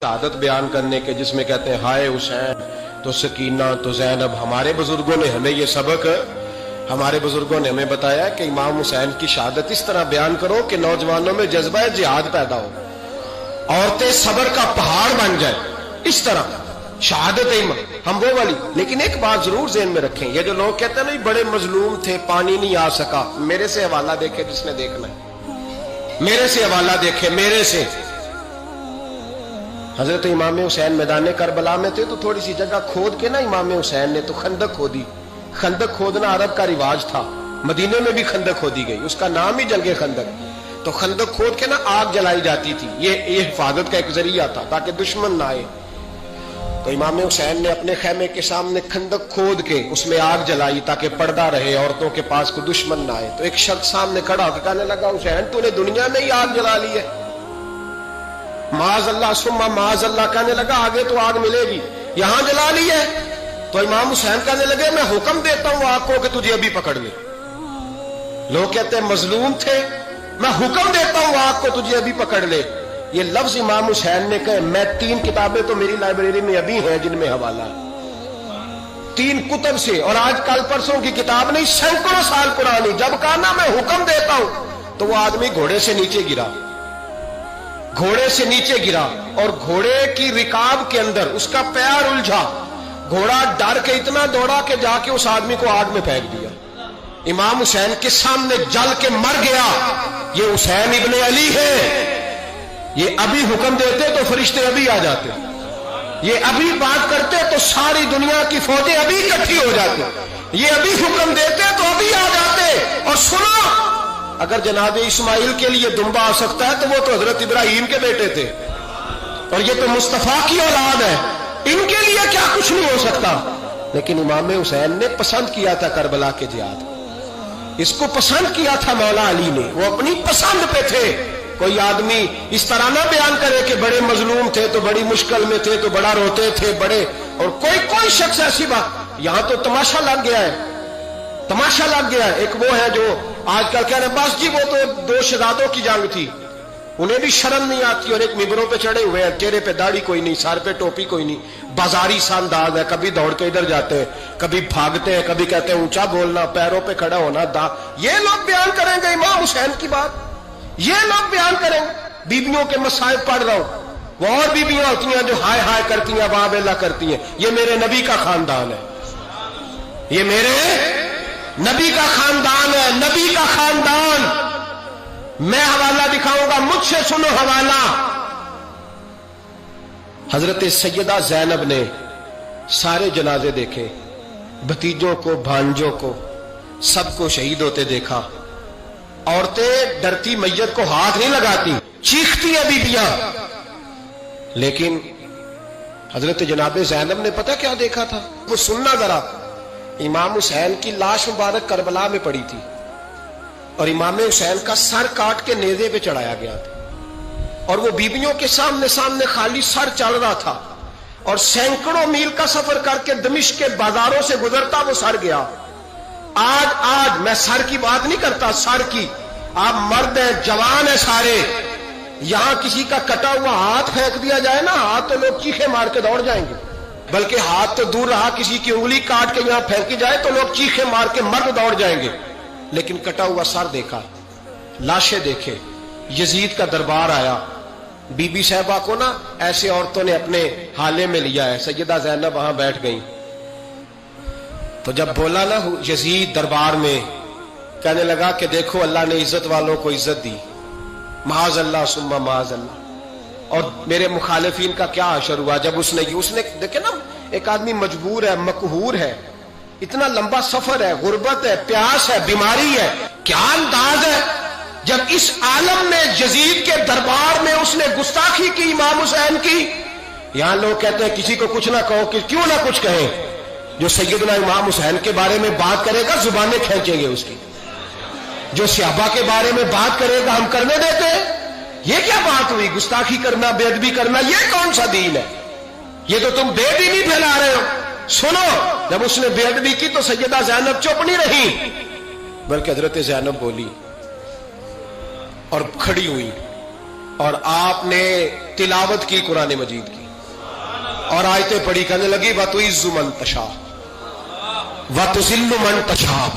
शहादत बयान करने के, जिसमें कहते हैं हाय हुसैन तो सकीना तो ज़ैनब। हमारे बुजुर्गों ने हमें ये सबक, हमारे बुजुर्गों ने हमें बताया कि इमाम हुसैन की शहादत इस तरह बयान करो कि नौजवानों में जज्बा जिहाद पैदा हो, औरतें सब्र का पहाड़ बन जाए। इस तरह शहादत हम वो वाली। लेकिन एक बात जरूर ज़हन में रखें, ये जो लोग कहते हैं ना बड़े मजलूम थे, पानी नहीं आ सका, मेरे से हवाला देखे जिसने देखना है, मेरे से हवाला देखे, मेरे से। हजरत इमाम हुसैन मैदान करबला में थे तो थोड़ी सी जगह खोद के ना इमाम हुसैन ने तो खंदक खोदी। खंदक खोदना अरब का रिवाज था, मदीने में भी खंदक खोदी गई, उसका नाम ही जंगे खंदक। तो खंदक खोद के ना आग जलाई जाती थी, ये हिफाजत का एक जरिया था ताकि दुश्मन ना आए। तो इमाम हुसैन ने अपने खैमे के सामने खंदक खोद के उसमें आग जलाई ताकि पर्दा रहे, औरतों के पास कोई दुश्मन ना आए। तो एक शख्स सामने खड़ा होकर कहने लगा, हुसैन तूने दुनिया में ही आग जला ली है। माज अल्लाह सुम्मा माज अल्लाह कहने लगा, आगे तो आग मिलेगी, यहां जला ली है। तो इमाम हुसैन कहने लगे, मैं हुक्म देता हूं आग को कि तुझे अभी पकड़ ले। लोग कहते हैं मजलूम थे, मैं हुक्म देता हूं आग को तुझे अभी पकड़ ले। ये लफ्ज इमाम हुसैन ने कहे। मैं 3 किताबें तो मेरी लाइब्रेरी में अभी हैं जिनमें हवाला है, 3 कुतब से, और आज कल परसों की किताब नहीं, सैकड़ों साल पुरानी। जब कहा ना मैं हुक्म देता हूं तो वो आदमी घोड़े से नीचे गिरा, घोड़े से नीचे गिरा, और घोड़े की रिकाब के अंदर उसका पैर उलझा। घोड़ा डर के इतना दौड़ा कि जाके उस आदमी को आग में फेंक दिया। इमाम हुसैन के सामने जल के मर गया। ये हुसैन इब्ने अली है, ये अभी हुक्म देते तो फरिश्ते अभी आ जाते, ये अभी बात करते तो सारी दुनिया की फौजें अभी इकट्ठी हो जाती, ये अभी हुक्म देते तो अभी आ जाते। और सुनो, अगर जनाब इस्माइल के लिए दुम्बा आ सकता है तो वो तो हजरत इब्राहिम के बेटे थे, और ये तो मुस्तफा की औलाद है, इनके लिए क्या कुछ नहीं हो सकता। लेकिन इमाम हुसैन ने पसंद किया था करबला के जिहाद, इसको पसंद किया था मौला अली ने, वो अपनी पसंद पे थे। कोई आदमी इस तरह ना बयान करे कि बड़े मजलूम थे तो बड़ी मुश्किल में थे तो बड़ा रोते थे बड़े, और कोई शख्स ऐसी बात। यहां तो तमाशा लग गया है, तमाशा लग गया है। एक वो है जो आजकल कह रहे बस जी वो तो 2 शहजादों की जंग थी, उन्हें भी शर्म नहीं आती, और एक मिंबरों पे चढ़े हुए हैं, चेहरे पे दाढ़ी कोई नहीं, सर पे टोपी कोई नहीं, बाजारी सा अंदाज है, कभी दौड़ के इधर जाते हैं, कभी भागते हैं, कभी कहते हैं ऊंचा बोलना, पैरों पे खड़ा होना, ये लोग बयान करेंगे इमाम हुसैन की बात, ये लोग बयान करेंगे। बीबियों के मसाइब पढ़ रहा हूं, वो और बीबियां होती हैं जो हाय हाय करती हैं, वाह बेला करती हैं। ये मेरे नबी का खानदान है, ये मेरे नबी का खानदान है, नबी का खानदान। मैं हवाला दिखाऊंगा, मुझसे सुनो हवाला। हजरत सैयदा ज़ैनब ने सारे जनाजे देखे, भतीजों को, भांजों को, सबको शहीद होते देखा। औरतें डरती मैयत को हाथ नहीं लगाती, चीखती है बीबियां। लेकिन हजरत जनाब ज़ैनब ने पता क्या देखा था, वो सुनना जरा। इमाम हुसैन की लाश मुबारक करबला में पड़ी थी, और इमाम हुसैन का सर काट के नेज़े पे चढ़ाया गया था, और वो बीबियों के सामने सामने खाली सर चल रहा था, और सैकड़ों मील का सफर करके दमिश्क के बाजारों से गुजरता वो सर गया। आज मैं सर की बात नहीं करता, सर की, आप मर्द हैं, जवान है सारे, यहां किसी का कटा हुआ हाथ फेंक दिया जाए ना, हाथ तो लोग चीखे मार के दौड़ जाएंगे, बल्कि हाथ तो दूर रहा, किसी की उंगली काट के यहां फेंकी जाए तो लोग चीखे मार के मर्द दौड़ जाएंगे। लेकिन कटा हुआ सर देखा, लाशें देखे। यजीद का दरबार आया, बीबी साहबा को ना ऐसे औरतों ने अपने हाले में लिया है, सैयदा ज़ैनब वहां बैठ गई। तो जब बोला ना यजीद दरबार में, कहने लगा कि देखो अल्लाह ने इज्जत वालों को इज्जत दी, माज अल्लाह सुम्मा माज अल्लाह। और मेरे मुखालिफिन का क्या असर हुआ जब उसने देखे ना, एक आदमी मजबूर है, मकहूर है, इतना लंबा सफर है, गुर्बत है, प्यास है, बीमारी है, क्या अंदाज है। जब इस आलम में यजीद के दरबार में उसने गुस्ताखी की इमाम हुसैन की। यहां लोग कहते हैं किसी को कुछ ना कहो, कि क्यों ना कुछ कहें, जो सैयदना इमाम हुसैन के बारे में बात करेगा जुबानें खींचेंगे उसकी, जो सहाबा के बारे में बात करेगा हम करने देते हैं। ये क्या बात हुई, गुस्ताखी करना, बेअदबी करना, ये कौन सा दीन है, ये तो तुम बेदीनी फैला रहे हो। सुनो, जब उसने बेअदबी की तो सैयदा ज़ैनब चुप नहीं रही, बल्कि हजरत ज़ैनब बोली और खड़ी हुई। اور آپ نے تلاوت کی قرآن مجید کی اور آیتیں پڑھی، کہنے لگی وَتُعِزُّ مَن تَشَاءُ وَتُذِلُّ مَن تَشَاءُ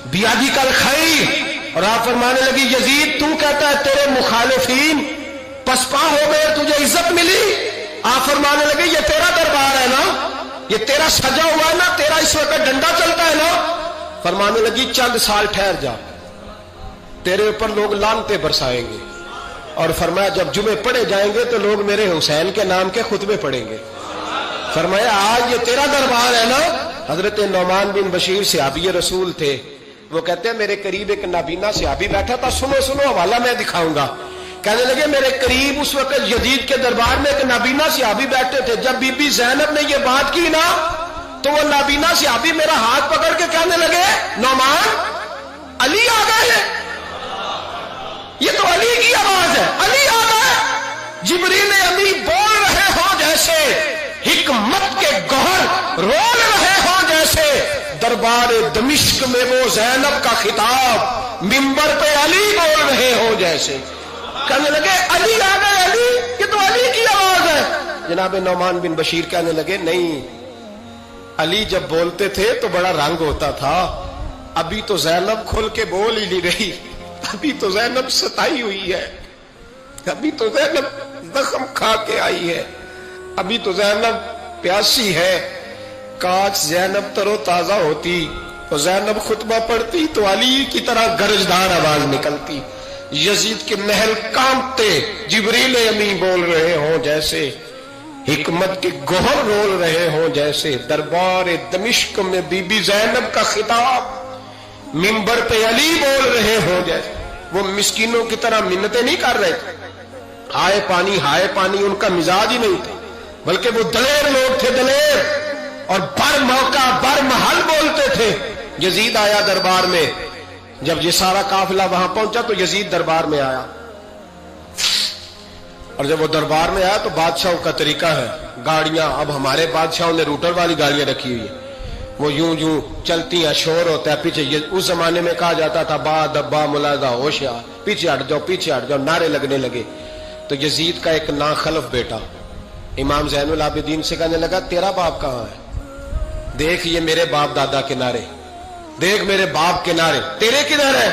بِیَدِکَ الْخَیْرُ، اور آپ فرمانے لگی یزید تو کہتا ہے تیرے مخالفین پسپا ہو گئے، تجھے عزت ملی؟ آپ فرمانے لگے یہ تیرا دربار ہے نا، یہ تیرا سجا ہوا ہے نا، تیرا اس وقت ڈنڈا چلتا ہے نا۔ فرمانے لگی چند سال ٹھہر جا، تیرے اوپر لوگ لعنتیں برسائیں گے، اور فرمایا جب جمعے پڑھے جائیں گے تو لوگ میرے حسین کے نام کے خطبے پڑھیں گے۔ فرمایا آج یہ تیرا دربار ہے نا۔ حضرت نعمان بن بشیر صحابی رسول تھے، وہ کہتے ہیں میرے قریب ایک نابینا صحابی بیٹھا تھا، سنو سنو حوالہ میں دکھاؤں گا۔ کہنے لگے میرے قریب اس وقت یزید کے دربار میں ایک نابینا صحابی بیٹھے تھے، جب بی بی زینب نے یہ بات کی نا تو وہ نابینا صحابی میرا ہاتھ پکڑ کے کہنے لگے نعمان علی آ گئے ہیں، یہ تو علی کی آواز ہے، علی آ گئے۔ جبریل امی بول رہے ہوں جیسے، حکمت کے گوہر رول رہے ہوں جیسے، دربار دمشق میں وہ زینب کا خطاب منبر پہ علی بول رہے ہوں جیسے۔ کہنے لگے علی آ گئے، علی، یہ تو علی کی آواز ہے۔ جناب نعمان بن بشیر کہنے لگے نہیں، علی جب بولتے تھے تو بڑا رنگ ہوتا تھا، ابھی تو زینب کھل کے بول ہی نہیں رہی، ابھی تو زینب ستائی ہوئی ہے، ابھی تو زینب زخم کھا کے آئی ہے، ابھی تو زینب پیاسی ہے۔ کاش زینب تر و تازہ ہوتی تو زینب خطبہ پڑھتی تو علی کی طرح گرجدار آواز نکلتی۔ یزید کے محل کانپتے، جبریل امی بول رہے ہوں جیسے، حکمت کے گوہر رول رہے ہوں جیسے، دربار دمشق میں بی بی زینب کا خطاب منبر پہ علی بول رہے ہوں جیسے۔ وہ مسکینوں کی طرح منتیں نہیں کر رہے تھے، ہائے پانی ان کا مزاج ہی نہیں تھا، بلکہ وہ دلیر لوگ تھے، دلیر، اور بر موقع بر محل بولتے تھے۔ یزید آیا دربار میں، جب یہ سارا قافلہ وہاں پہنچا تو یزید دربار میں آیا، اور جب وہ دربار میں آیا تو بادشاہوں کا طریقہ ہے، گاڑیاں، اب ہمارے بادشاہوں نے روٹر والی گاڑیاں رکھی ہوئی ہیں، وہ یوں چلتی ہیں، شور ہوتا ہے پیچھے۔ اس زمانے میں کہا جاتا تھا با دبا ملاحظہ ہوشیار، پیچھے ہٹ جاؤ، نعرے لگنے لگے۔ تو یزید کا ایک ناخلف بیٹا امام زین العابدین سے کہنے لگا تیرا باپ کہاں ہے؟ دیکھ یہ میرے باپ دادا کے نعرے، دیکھ میرے باپ کے نعرے، تیرے کدھر ہے؟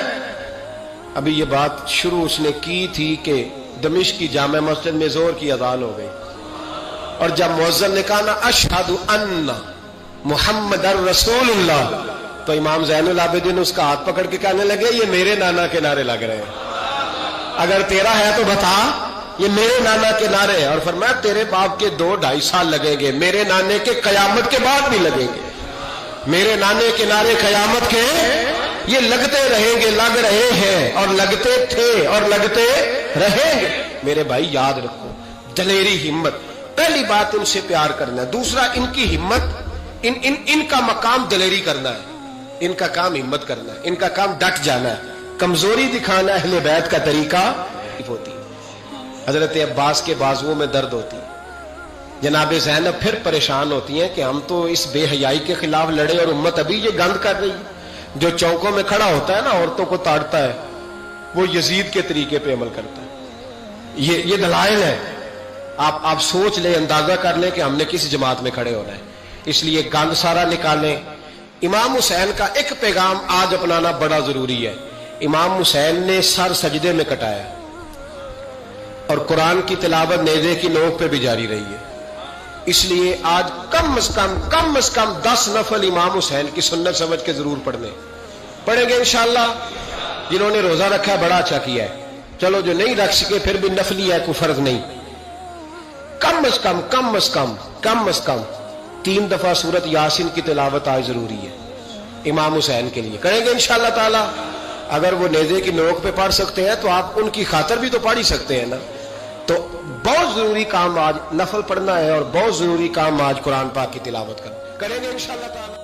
ابھی یہ بات شروع اس نے کی تھی کہ دمشق کی جامع مسجد میں زور کی اذان ہو گئی، اور جب مؤذن نے کہا نا اشہد ان محمد رسول اللہ، تو امام زین العابدین اس کا ہاتھ پکڑ کے کہنے لگے یہ میرے نانا کے نعرے لگ رہے ہیں، اگر تیرا ہے تو بتا، یہ میرے نانا کے نعرے ہیں۔ اور فرمایا تیرے باپ کے 2-2.5 سال لگیں گے، میرے نانے کے قیامت کے بعد بھی لگیں گے، میرے نانے کے نعرے قیامت کے یہ لگتے رہیں گے، لگ رہے ہیں اور لگتے تھے اور لگتے رہیں گے۔ میرے بھائی یاد رکھو، دلیری، ہمت، پہلی بات ان سے پیار کرنا ہے، دوسرا ان کی ہمت، ان کا مقام دلیری کرنا ہے، ان کا کام ہمت کرنا ہے، ان کا کام ڈٹ جانا ہے، کمزوری دکھانا اہل بیت کا طریقہ ہوتی ہے۔ حضرت عباس کے بازوؤں میں درد ہوتی ہے، جناب زینب پھر پریشان ہوتی ہیں کہ ہم تو اس بے حیائی کے خلاف لڑے اور امت ابھی یہ گند کر رہی ہے۔ جو چوکوں میں کھڑا ہوتا ہے نا عورتوں کو تاڑتا ہے، وہ یزید کے طریقے پہ عمل کرتا ہے۔ یہ دلائل ہے، آپ سوچ لیں، اندازہ کر لیں کہ ہم نے کس جماعت میں کھڑے ہونا ہے، اس لیے گند سارا نکالیں۔ امام حسین کا ایک پیغام آج اپنانا بڑا ضروری ہے۔ امام حسین نے سر سجدے میں کٹایا اور قرآن کی تلاوت نیزے کی نوک پہ بھی جاری رہی ہے، اس لیے آج کم از کم 10 نفل امام حسین کی سنت سمجھ کے ضرور پڑھیں گے انشاءاللہ۔ جنہوں نے روزہ رکھا ہے بڑا اچھا کیا ہے، چلو جو نہیں رکھ سکے پھر بھی نفلی ہے، کوئی فرض نہیں، کم از کم 3 دفعہ سورت یاسین کی تلاوت آج ضروری ہے امام حسین کے لیے، کریں گے انشاءاللہ تعالی۔ اگر وہ نیزے کی نوک پہ پڑھ سکتے ہیں تو آپ ان کی خاطر بھی تو پڑھ ہی سکتے ہیں نا۔ تو بہت ضروری کام آج نفل پڑھنا ہے، اور بہت ضروری کام آج قرآن پاک کی تلاوت کرنا، کریں گے انشاءاللہ تعالی۔